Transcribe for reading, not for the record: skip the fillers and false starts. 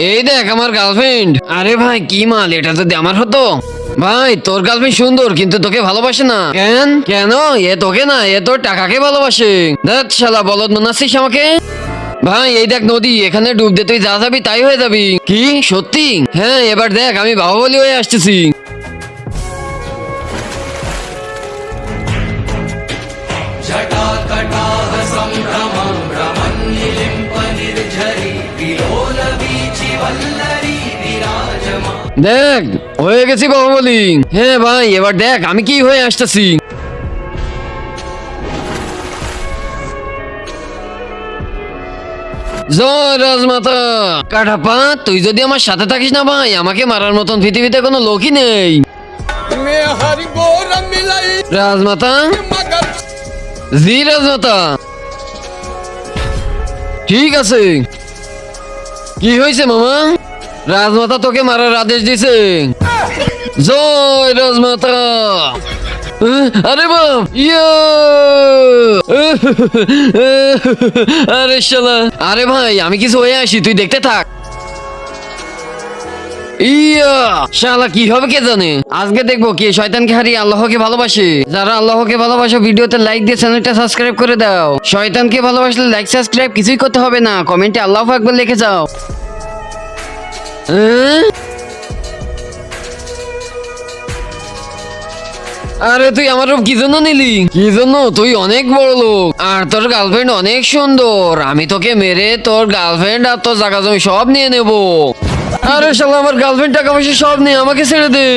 এই দেখ আমার গার্লফ্রেন্ড। আরে ভাই কি মাল, এটা যদি আমার হতো। ভাই তোর গার্লফ্রেন্ড সুন্দর কিন্তু তোকে ভালোবাসে না কেন? কেন? এ তোকে না, এ তোর টাকাকে ভালোবাসে। দেখ শালা বলদ মনে আছিস আমাকে। ভাই এই দেখ নদী, এখানে ডুব দে, তুই যা যাবি তাই হয়ে যাবি। কি সত্যি? হ্যাঁ এবার দেখ আমি বাহুবলী হয়ে আসতেছি। जटाकटाः सम्भ्रमं भ्रमन्निलिम्पनिर्झरि विलोलवीचिवल्लरी विराजमा। দেখ হয়ে গেছি বাহুবলী। হ্যাঁ ভাই এবার দেখ আমি কি হয়ে আসতেছি। জয় রাজমাতা। কাঠাপা তুই যদি আমার সাথে থাকিস না ভাই, আমাকে মারার মতন পৃথিবীতে কোনো লোকই নেই। मैं हरि बोर मिलाई রাজমাতা। मगर জি রাজমাতা। ঠিক আছে। কি হয়েছে মামা? রাজমাতা তোকে মারার আদেশ দিছে। জয় রাজমাতা। আরে বাপ ইয়া। আরে শালা। আরে ভাই আমি কিছু হয়ে আসি, তুই দেখতে থাক। ইয়া শালা কি হবে কে জানে। আজকে দেখবো কে শয়তানকে হারিয়ে আল্লাহকে ভালোবাসে। যারা আল্লাহকে ভালোবাসো ভিডিওতে লাইক দিয়ে চ্যানেলটা সাবস্ক্রাইব করে দাও। শয়তানকে ভালোবাসলে লাইক সাবস্ক্রাইব কিছুই করতে হবে না, কমেন্টে আল্লাহু আকবার লিখে যাও। আরে তুই আমার রূপ কি জন্য নিলি? কি জন্য? তুই অনেক বড় লোক আর তোর গার্লফ্রেন্ড অনেক সুন্দর। আমি তোকে মেরে তোর গার্লফ্রেন্ড আর তোর জায়গা জমি সব নিয়ে নেব। আরে শালা আমার গার্লফ্রেন্ড টাকা পয়সা সব নিয়ে আমাকে ছেড়ে দে।